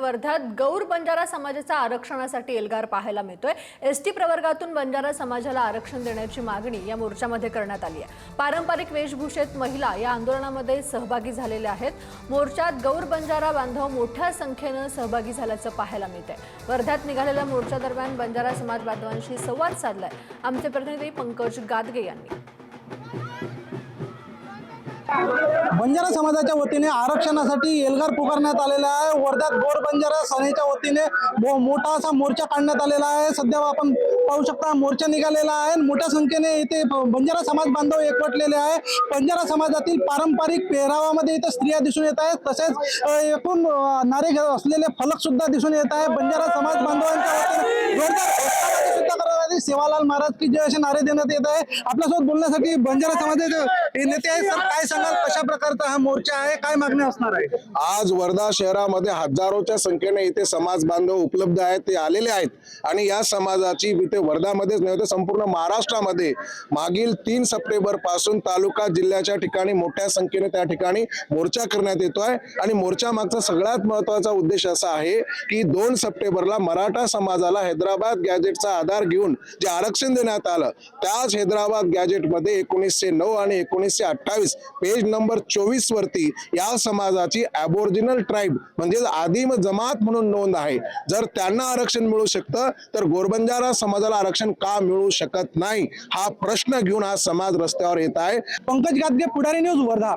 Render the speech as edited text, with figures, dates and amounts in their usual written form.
वर्ध्यात गौर बंजारा समाजाचा आरक्षणासाठी एल्गार पाहायला मिळतोय। एसटी प्रवर्गातून बंजारा समाजाला आरक्षण देण्याची मागणी या मोर्चामध्ये करण्यात आली आहे। पारंपरिक वेशभूषेत महिला या आंदोलनामध्ये सहभागी झालेल्या आहेत। मोर्चात गौर बंजारा बांधव मोठ्या संख्येने सहभागी झाल्याचं पाहायला मिळतंय। वर्ध्यात निघालेल्या मोर्चा दरम्यान बंजारा समाज बांधवांशी संवाद साधलाय आमचे प्रतिनिधी पंकज गादगे यांनी। बंजारा समाजाच्या वतीने आरक्षणासाठी एल्गार पुकारण्यात आलेला आहे। वर्ध्यात गौर बंजारा सेनेच्या वतीने मोठा असा मोर्चा काढण्यात आलेला आहे। सध्या आपण पाहू शकता मोर्चा निघालेला आहे। मोठ्या संख्येने इथे बंजारा समाज बांधव एकवटलेले आहे। बंजारा समाजातील पारंपरिक पेहरावामध्ये इथे स्त्रिया दिसून येत आहेत। तसेच एकूण नारे असलेले फलक सुद्धा दिसून येत आहे। बंजारा समाज बांधवांच्या वतीने सुद्धा सेवालाल महाराज की जय असे नारे देण्यात येत आहे। आपल्यासोबत बोलण्यासाठी बंजारा समाजाचे नेते आहेत। सर, काय सांगाल, कशा प्रकारचा हा मोर्चा आहे, काय मागणी असणार आहे? आज वर्धा शहरामध्ये हजारोच्या संख्येने इथे समाज बांधव उपलब्ध आहेत, ते आलेले आहेत आणि या समाजाची इथे वर्धामध्येच नाही तर संपूर्ण महाराष्ट्रामध्ये मागील 3 सप्टेंबर पासून तालुका जिल्ह्याच्या ठिकाणी मोठ्या संख्येने त्या ठिकाणी मोर्चा करण्यात येतोय आणि मोर्चा मागचा सगळ्यात महत्त्वाचा उद्देश असा आहे की 2 सप्टेंबरला मराठा समाजाला हैदराबाद गॅजेटचा आधार घेऊन जे आरक्षण देण्यात आलं, त्याच हैदराबाद गॅजेटमध्ये 1909 आणि 1928 पेज नंबर 24 वरती या समाजाची ॲबोरिजिनल ट्राइब म्हणजे आदिम जमात म्हणून नोंद आहे। जर त्यांना आरक्षण मिळू शकतं तर गोरबंजारा समाजाला आरक्षण का मिळू शकत नाही, हा प्रश्न घेऊन हा समाज रस्त्यावर येत आहे। पंकज गादगे, पुढारी न्यूज, वर्धा।